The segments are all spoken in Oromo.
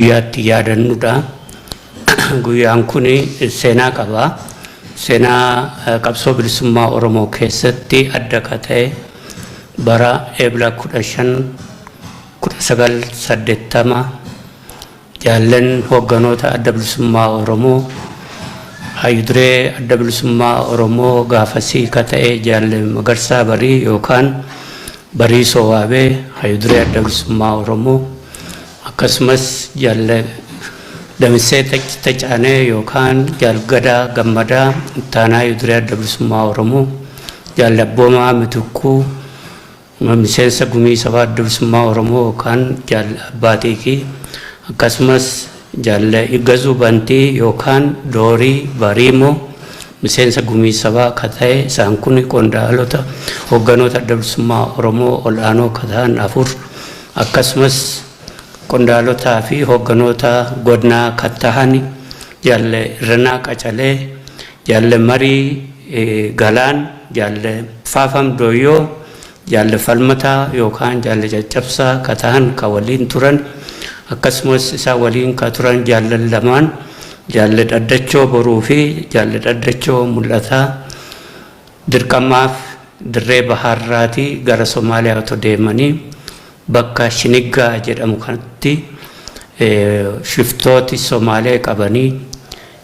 Guyyaatti yaadannuudha. Guyyaan kun seenaa qaba. Seenaa qabsoo bilisummaa Oromoo keessatti adda ka ta'e bara Eebila 1980 jaallan hogganoota adda bilisummaa Oromoo hayyuduree adda bilisummaa Oromoo gaafasii ka ta'e jaallan Magarsaa Barii yookaan Barii Sowaabee hayyuduree adda bilisummaa Oromoo akkasumas jaallan Damisee Tacaanee yookaan Jaalgadaa Gammadaa ittaanaa hayyuduree adda bilisummaa Oromoo Jaalabboomaa Mitukkuu miseensa gumii sabaa adda bilisummaa Oromoo yookaan Jaalabbaatiikii akkasumas Jaalaigazuu Bantii yookaan Doorii Bariimoo miseensa gumii sabaa ka ta'e isaan kun qondaalota hogganoota adda bilisummaa Oromoo ol'aanoo ka ta'an 4 akkasumas qondaalota fi hogganoota godinaa ka ta'an Jaalle Irranaa Qacalee Jaalle Marii Galaan Jaalle Faafam Dooyyoo Jaalle Falmataa yookaan Jaalle Caccabsaa ka ta'an ka waliin turan akkasumas isa waliin ka turan jaallan lamaan Jaalle Dhaddachoo Boruu fi Jaalle Dhaddachoo Mul'ataa dirqamaaf dirree baharraatii gara Somaaliyaa otoo deemanii bakka Shiniggaa jedhamu kanatti shiftooti Somaaliyaa qabanii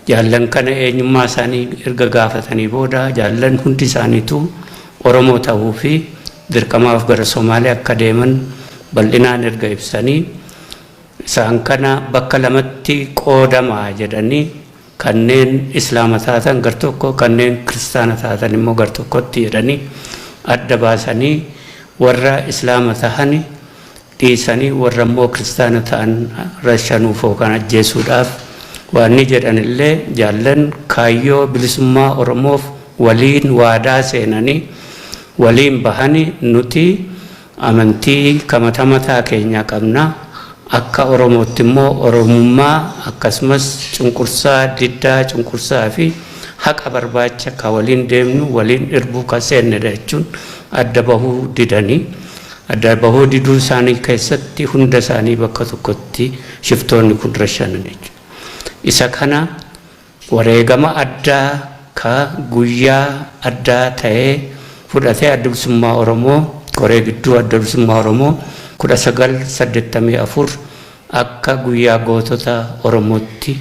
jaallan kana eenyummaa isaanii erga gaafatanii booda jaallan hundi isaaniitu Oromoo ta'uu fi dirqamaaf gara Somaaliyaa akka deeman bal'inaan erga ibsanii isaan kana bakka lamatti qoodamaa jedhanii kanneen Islaama taatan gar tokko kanneen Kiristaana taatan immoo gar tokkotti jedhanii adda baasanii warra Islaama tahani dhiisanii warra immoo Kiristaana ta'an rashanuuf yookaan ajjeesuudhaaf waan ni jedhanillee jaallan kaayyoo bilisummaa Oromoof waliin waadaa seenanii waliin bahanii nuti amantii kamata mataa keenya qabna akka Oromootti immoo Oromummaa akkasumas cunqursaa diddaa cunqursaa fi haqa barbaacha ka waliin deemnu waliin irbuu ka seennedha jechuun adda bahuu didanii adda bahuu diduu isaanii keessatti hunda isaanii bakka tokkotti shiftoonni kun rashanan jechuudha. Isa kana wareegama addaa ka guyyaa addaa ta'ee fudhatee adda bilisummaa Oromoo koree gidduu adda bilisummaa Oromoo 1984 akka guyyaa gootota Oromootti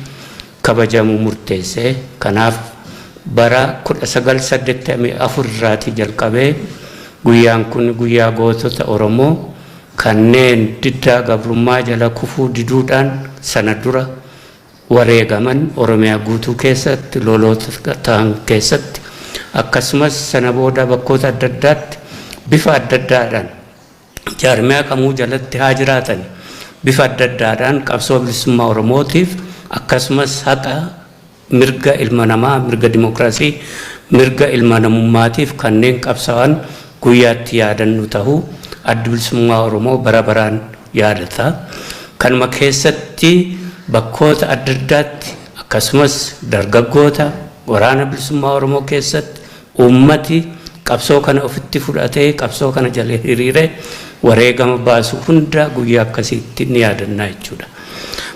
kabajamu murteesse. Kanaaf bara 1984 irraatii jalqabee guyyaan kun guyyaa gootota Oromoo kanneen diddaa gabrummaa jala kufuu diduudhaan sana dura wareegaman Oromiyaa guutuu keessatti loloota ta'an keessatti akkasumas sana booda bakkoota adda addaatti bifa adda addaadhaan jaarmiyaa kamuu jalatti haa jiraatan bifa adda addaadhaan qabsoo bilisummaa Oromootiif akkasumas haqa mirga ilma namaa mirga dimokiraasii mirga ilma namummaatiif kanneen qabsawan guyyaatti yaadannu ta'uu adda bilisummaa Oromoo bara baraan yaadata. Kanuma keessatti bakkoota adda addaatti akkasumas dargaggoota waraana bilisummaa Oromoo keessatti uummati qabsoo kana ofitti fudhatee qabsoo kana jala hiriiree wareegama baasu hunda guyyaa akkasitti ni yaadanna jechuudha.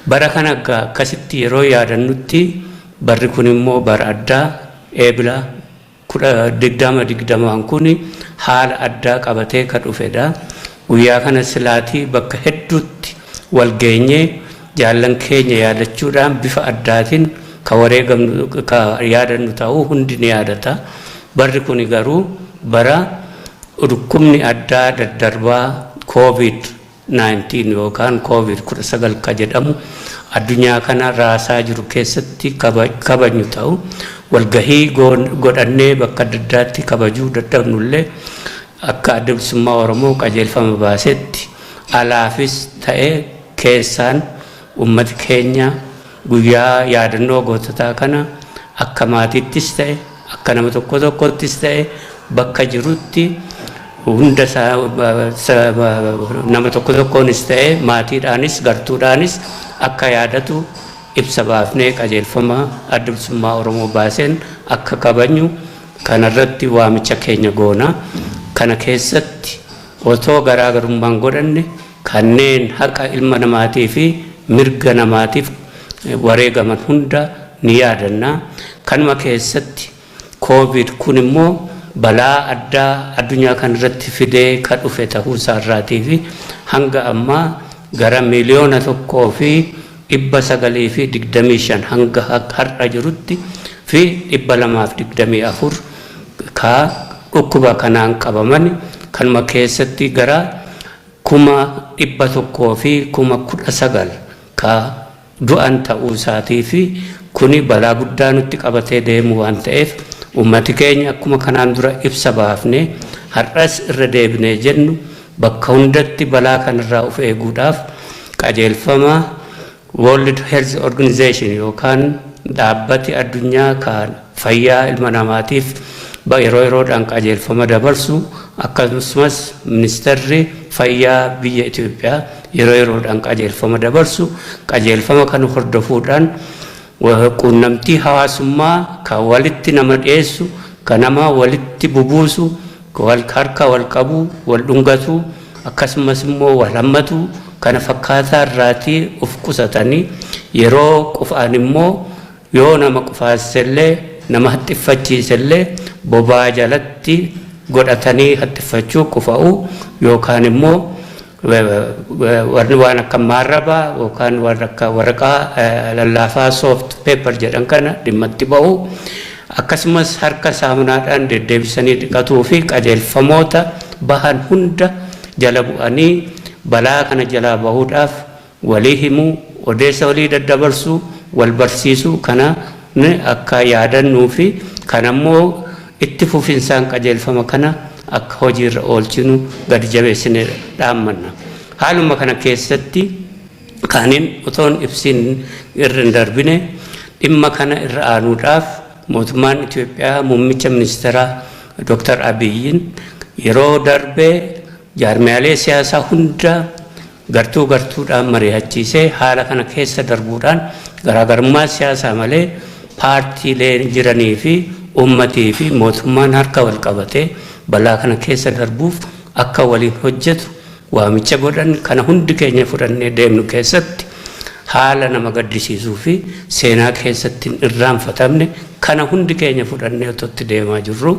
Bara kana akkasitti yeroo yaadannutti barri kun immoo bara addaa Eebila 2020 kun haala addaa qabatee ka dhufedha. Guyyaa kana silaatii bakka hedduutti wal geenyee jaallan keenya yaadachuudhaan bifa addaatiin ka wareegamnu ka yaadannu ta'uu hundi ni yaadata. Barri kun garuu bara dhukkubni addaa daddarbaa COVID-19 yookaan COVID-19 ka jedhamu addunyaa kana raasaa jiru keessatti kabajnu ta'u walgahii godhannee bakka adda addaatti kabajuu dadhabnullee akka adda bilisummaa Oromoo qajeelfama baasetti alaafis ta'ee keessaan ummati keenya guyyaa yaadannoo goototaa kana akka maatiittis ta'e akka nama tokko tokkottis ta'e bakka jirutti hunda nama tokko tokkoonis ta'e maatiidhaanis gartuudhaanis akka yaadatu ibsa baafnee qajeelfama adda bilisummaa Oromoo baaseen akka kabajnu kanarratti waamicha keenya goona. Kana keessatti otoo garaagarummaan godhanne kanneen haqa ilma namaatii fi mirga namaatiif wareegaman hunda ni yaadanna. Kanuma keessatti COVID kun immoo balaa addaa addunyaa kan irratti fidee kan dhufe ta'uu isaarraatii fi hanga ammaa gara miliyoona 1,925 hanga har'a jirutti fi 224 ka dhukkuba kanaan qabaman kanuma keessatti gara 1,119 ka du'an ta'uu isaatii fi kuni balaa guddaa nutti qabatee deemu waan ta'eef ummati keenya akkuma kanaan dura ibsa baafne har'as irra deebinee jennu bakka hundatti balaa kanarraa of eeguudhaaf qajeelfama World Health Organization yookaan dhaabbati addunyaa kan fayyaa ilma namaatiif yeroo yeroodhaan qajeelfama dabarsu akkasumas ministeerri fayyaa biyya Itoophiyaa yeroo yeroodhaan qajeelfama dabarsu qajeelfama kan hordofuudhaan quunnamtii hawaasummaa kan walitti nama dhiyeessu kan nama walitti bubuusu harka wal qabu wal dhungatu akkasumas immoo wal hammatu kana fakkaataa irraatii of qusatanii yeroo qufaan immoo yoo nama qufaasellee nama hattifachiisellee bobaa jalatti godhatanii hattifachuu qufa'u yookaan immoo waan akka maarrabaa yookaan waan akka waraqaa lallaafaa soft paper jedhan kana dhimmatti ba'u akkasumas harka saamunaadhaan deddeebisanii dhiqatuu fi qajeelfamoota bahan hunda jala bu'anii balaa kana jalaa bahuudhaaf walii himuu odeessa walii daddabarsuu wal barsiisuu kana akka yaadannuu fi kanammoo itti fufinsaan qajeelfama kana akka hojiirra oolchinu gadi jabeessinee dhaammanna. Haaluma kana keessatti kaaniin otoon ibsiin irra hin darbine dhimma kana irra aanuudhaaf mootummaan Itoophiyaa muummicha ministeeraa Dr. Abiyyiin yeroo darbee jaarmiyaalee siyaasaa hunda gartuudhaan mari'achiisee haala kana keessa darbuudhaan garaagarummaa siyaasaa malee paartiilee jiranii fi ummatii fi mootummaan harka wal qabatee balaa kana keessa darbuuf akka waliin hojjetu waamicha godhan kana hundi keenya fudhannee deemnu keessatti haala nama gaddisiisuu fi seenaa keessatti irraanfatamne kana hundi keenya fudhannee otootti deemaa jirru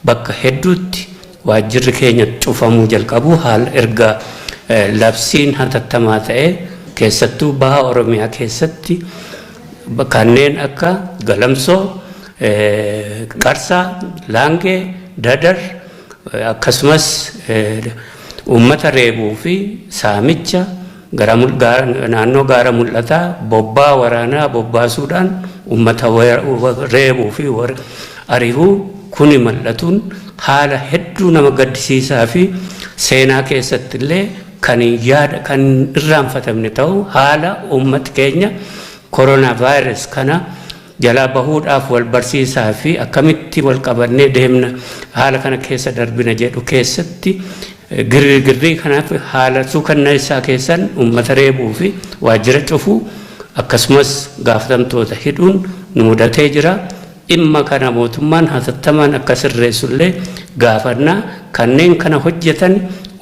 bakka hedduutti waajjirri keenya cufamuu jalqabu haala erga labsiin hatattamaa ta'e keessattuu baha Oromiyaa keessatti kanneen akka Galamsoo, Qarsaa, Laangee, Dadar akkasumas uummata reebuu fi saamicha naannoo gaara mul'ataa bobbaa waraanaa bobbaasuudhaan uummata reebuu fi ari'uu kuni mul'atuun haala hedduu nama gaddisiisaa fi seenaa keessatti illee kan irraanfatamne ta'u haala uummati keenya koronaa vaayirasii kana jalaa bahuudhaaf wal barsiisaa fi akkamitti wal qabannee deemna haala kana keessa darbina jedhu keessatti girgirrii kanaaf haala suukannaa isaa keessan uummata reebuu fi waajjira cufuu akkasumas gaafatamtoota hidhuun nu mudatee jira. Dhimma kana mootummaan hatattamaan akka sirreessullee gaafannaa kanneen kana hojjetan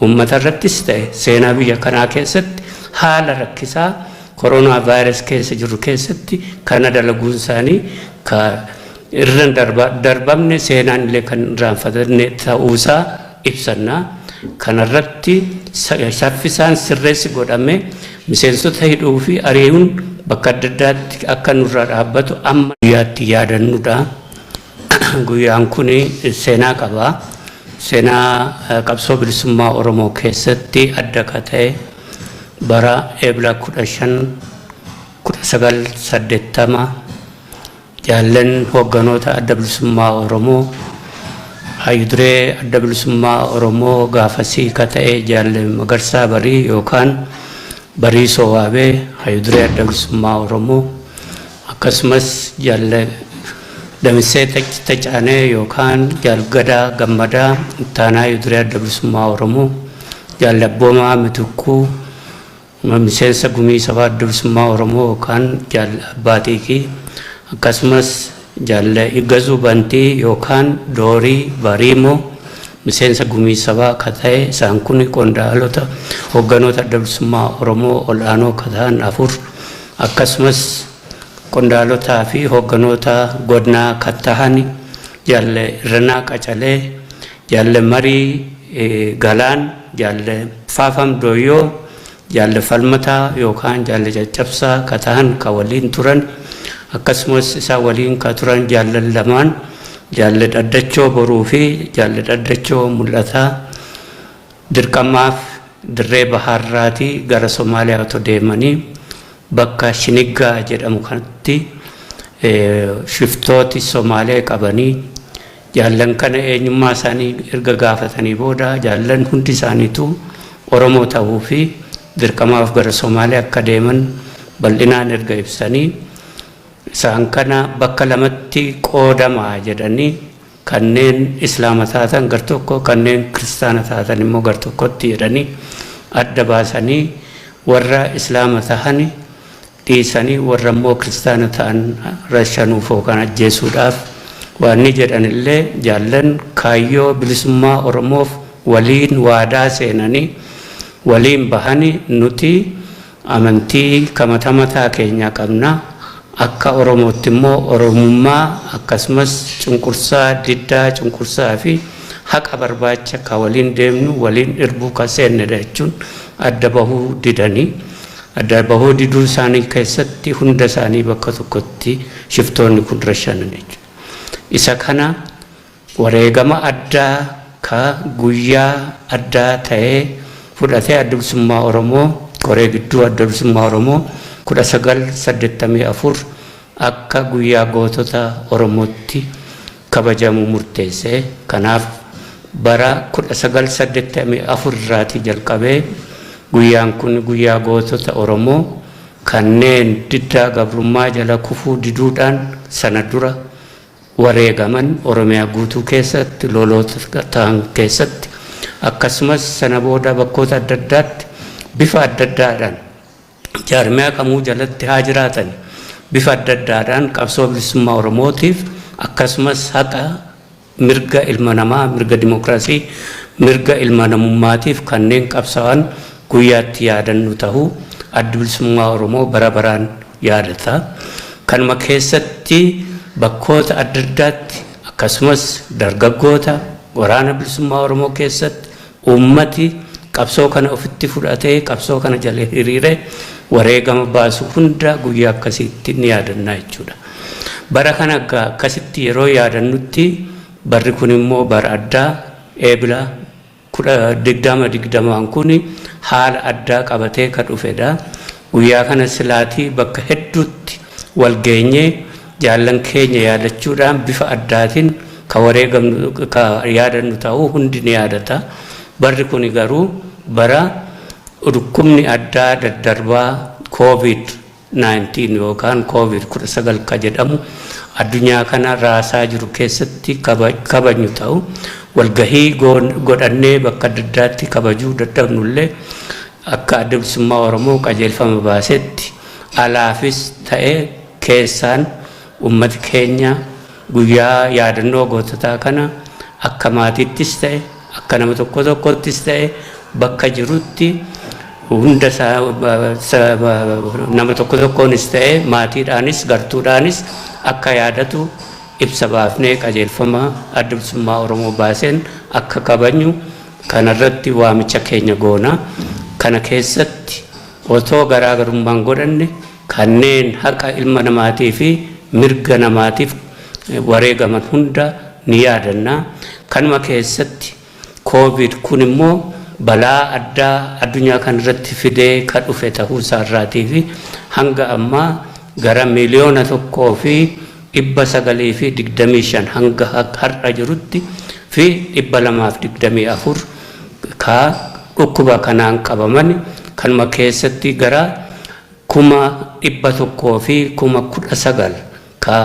uummata irrattis ta'e seenaa biyya kanaa keessatti haala rakkisaa koronaa vaayirasii keessa jiru keessatti kana dalaguun isaanii irra darbamne seenaan illee kan irraanfatamne ta'uusaa ibsannaa. Kanarratti saffisaan sirreessi godhame miseensota hidhuu fi ari'uun bakka adda addaatti akka nurraa dhaabbatu amma guyyaatti yaadannudha. Guyyaan kun seenaa qaba. Seenaa qabsoo bilisummaa Oromoo keessatti adda ka ta'e bara eebla 1980 jaallan hoogganoota adda bilisummaa Oromoo Hayyuduree adda bilisummaa Oromoo gaafasii ka ta'e jaalle Magarsaa Barii yookaan Barii Sowaabee Hayyuduree adda bilisummaa Oromoo akkasumas jaalle Damisee Tacaanee yookaan Jaalgadaa Gammadaa ittaanaa Hayyuduree adda bilisummaa Oromoo jaalle Abboomaa Mitukkuu miseensa gumii sabaa adda bilisummaa Oromoo yookaan jaalle Abbaatiikii akkasumas jaalle Igazuu Bantii yookaan Doorii Bariimoo miseensa gumii sabaa ka ta'e isaan kun qondaalota hogganoota adda bilisummaa Oromoo ol'aanoo ka ta'an 4 akkasumas qondaalotaa fi hogganoota godinaa ka ta'an jaalle Irranaa Qacalee, jaalle Marii Galaan, jaalle Faafam Dooyyoo, jaalle Falmataa yookaan jaalle Caccabsaa ka ta'an ka waliin turan akkasumas isa waliin ka turan jaalle lamaan jaalle Dhaddachoo Boruu fi jaalle Dhaddachoo Mul'ataa dirqamaaf dirree baharraatii gara Somaaliyaa otoo deemanii bakka Shiniggaa jedhamu kanatti shiftooti Somaalee qabanii jaallan kana eenyummaa isaanii erga gaafatanii booda jaallan hundi isaaniitu Oromoo ta'uu fi dirqamaaf gara Somaaliyaa akka deeman bal'inaan erga ibsanii isaan kana bakka lamatti qoodamaa jedhanii kanneen islaama taatan gar tokko kanneen kiristaana taatan immoo gar tokkotti jedhanii adda baasanii warra islaama ta'an dhiisanii warra immoo kiristaana ta'an rashanuuf yookaan ajjeesuudhaaf waan ni jedhanillee jaallan kaayyoo bilisummaa Oromoof waliin waadaa seenanii waliin bahanii nuti amantii kamata mataa keenya qabna akka Oromootti immoo Oromummaa akkasumas cunqursaa diddaa cunqursaa fi haqa barbaacha ka waliin deemnu waliin irbuu ka seennedha jechuun adda bahuu didanii adda bahuu diduu isaanii keessatti hunda isaanii bakka tokkotti shiftoonni kun rashanan jechuudha. Isa kana wareegama addaa ka guyyaa addaa ta'ee fudhatee adda bilisummaa Oromoo koree gidduu adda bilisummaa Oromoo 1984 akka guyyaa gootota Oromootti kabajamu murteesse. Kanaaf bara 1984 irraatii jalqabee guyyaan kun guyyaa gootota Oromoo kanneen diddaa gabrummaa jala kufuu diduudhaan sana dura wareegaman Oromiyaa guutuu keessatti loloota ta'an keessatti akkasumas sana booda bakkoota adda addaatti bifa adda addaadhaan jaarmiyaa kamuu jalatti haa jiraatan bifa adda addaadhaan qabsoo bilisummaa Oromootiif akkasumas haqa mirga ilma namaa mirga dimokiraasii mirga ilma namummaatiif kanneen qabsaa'an guyyaatti yaadannu ta'uu adda bilisummaa Oromoo bara baraan yaadata. Kanuma keessatti bakkoota adda addaatti akkasumas dargaggoota waraana bilisummaa Oromoo keessatti uummati qabsoo kana ofitti fudhatee qabsoo kana jala hiriiree wareegama baasu hunda guyyaa akkasitti ni yaadanna jechuudha. Bara kana akkasitti yeroo yaadannutti barri kun immoo bara addaa eebila 2020 kun haala addaa qabatee ka dhufedha. Guyyaa kana silaatii bakka hedduutti wal geenyee jaallan keenya yaadachuudhaan bifa addaatiin ka wareegamnu ka yaadannu ta'uu hundi ni yaadata. Barri kun garuu bara dhukkubni addaa daddarbaa COVID-19 yookaan COVID-19 ka jedhamu addunyaa kana raasaa jiru keessatti kabajnu ta'u walgahii godhannee bakka adda addaatti kabajuu dadhabnullee akka adda bilisummaa Oromoo qajeelfama baasetti alaafis ta'ee keessaan ummati keenya guyyaa yaadannoo goototaa kana akka maatiittis ta'e akka nama tokko tokkottis ta'e bakka jirutti hunda nama tokko tokkoonis ta'e maatiidhaanis gartuudhaanis akka yaadatu ibsa baafnee qajeelfama adda bilisummaa Oromoo baaseen akka kabajnu kanarratti waamicha keenya goona. Kana keessatti otoo garaagarummaan godhanne kanneen haqa ilma namaatii fi mirga namaatiif wareegaman hunda ni yaadanna. Kanuma keessatti COVID kun immoo balaa addaa addunyaa kanarratti fidee ka dhufe ta'uu isaarraatii fi hanga ammaa gara miliyoona 1,925 hanga har'a jirutti fi 224 ka dhukkuba kanaan qabaman kanuma keessatti gara 1,119 ka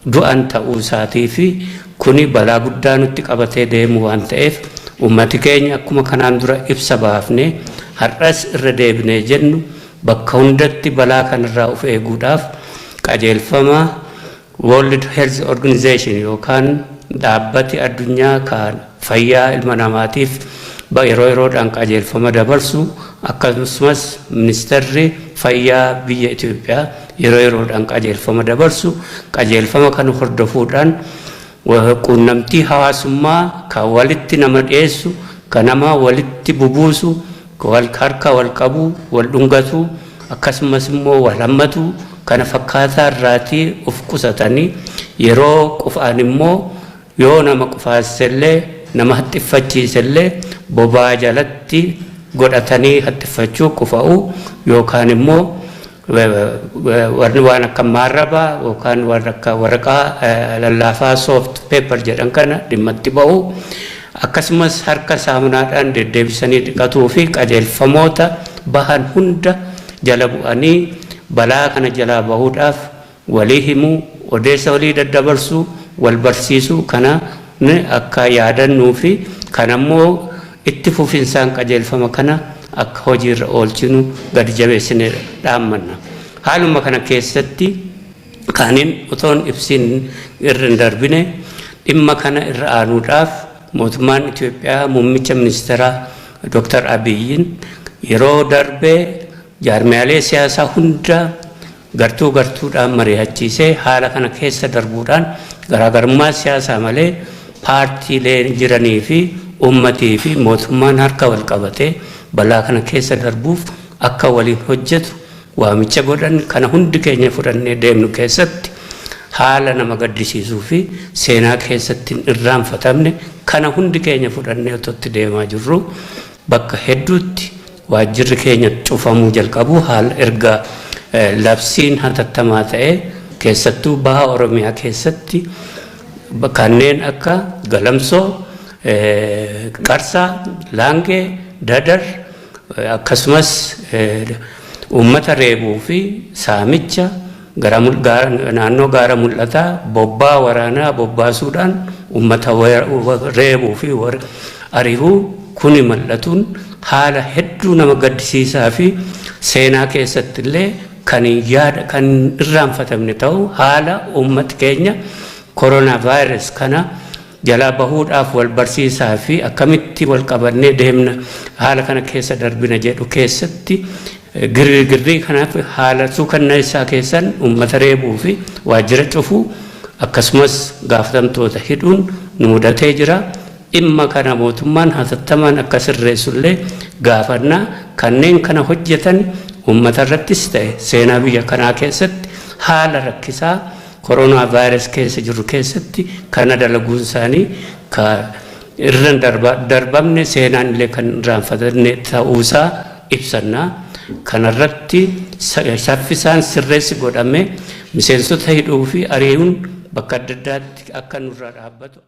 du'an ta'uu isaatii fi kuni balaa guddaa nutti qabatee deemu waan ta'eef ummati keenya akkuma kanaan dura ibsa baafne har'as irra deebinee jennu bakka hundatti balaa kanarraa of eeguudhaaf qajeelfama World Health Organization yookaan dhaabbati addunyaa kan fayyaa ilma namaatiif yeroo yeroodhaan qajeelfama dabarsu akkasumas ministeerri fayyaa biyya Itoophiyaa yeroo yeroodhaan qajeelfama dabarsu qajeelfama kan hordofuudhaan quunnamtii hawaasummaa kan walitti nama dhiyeessu kan nama walitti bubuusu wal harka wal qabu wal dhungatu akkasumas immoo wal hammatu kana fakkaataa irraatii of qusatanii yeroo qufaan immoo yoo nama qufaasellee nama hattifachiisellee bobaa jalatti godhatanii hattifachuu qufa'u yookaan immoo waan akka maarraba yookaan waan akka waraqaa lallaafaa soft paper jedhan kana dhimmatti ba'u akkasumas harka saamunaadhaan deddeebisanii dhiqatuu fi qajeelfamoota bahan hunda jala bu'anii balaa kana jalaa bahuudhaaf walii himuu odeessa walii daddabarsuu wal barsiisuu kana akka yaadannuu fi kanammoo itti fufinsaan qajeelfama kana akka hojiirra oolchinu gadi jabeessinee dhaammanna. Haaluma kana keessatti kaaniin utoon ibsiin irra hin darbine dhimma kana irra aanuudhaaf mootummaan Itoophiyaa muummicha ministeeraa Dr. Abiyyiin yeroo darbee jaarmiyaalee siyaasaa hunda gartuudhaan mari'achiisee haala kana keessa darbuudhaan garaagarummaa siyaasaa malee paartiilee jiranii fi ummatii fi mootummaan harka wal qabatee balaa kana keessa darbuuf akka waliin hojjetu waamicha godhan kana hundi keenya fudhannee deemnu keessatti haala nama gaddisiisuu fi seenaa keessatti irraanfatamne kana hundi keenya fudhannee ototti deemaa jirru bakka hedduutti waajjirri keenya cufamuu jalqabu haala erga labsiin hatattamaa ta'ee keessattuu baha Oromiyaa keessatti kanneen akka Galamsoo, Qarsaa, Laangee, Dadar akkasumas uummata reebuu fi saamicha naannoo gaara mul'ataa bobbaa waraanaa bobbaasuudhaan uummata reebuu fi ari'uu kuni mul'atuun haala hedduu nama gaddisiisaa fi seenaa keessatti illee kan irraanfatamne ta'u haala uummati keenya koronaa vaayirasii kana jalaa bahuudhaaf wal barsiisaa fi akkamitti wal qabannee deemna haala kana keessa darbina jedhu keessatti girgirrii kanaaf haala suukanneessaa keessan uummata reebuu fi waajjira cufuu akkasumas gaafatamtoota hidhuun nu mudatee jira. Dhimma kana mootummaan hatattamaan akka sirreessullee gaafannaa kanneen kana hojjetan uummata irrattis ta'e seenaa biyya kanaa keessatti haala rakkisaa koronaa vaayirasii keessa jiru keessatti kana dalaguun isaanii irra darbamne seenaan illee kan irraanfatamne ta'uusaa ibsannaa. Kanarratti saffisaan sirreessi godhamee miseensota hidhuu fi ari'uun bakka adda addaatti akka nurraa dhaabbatu.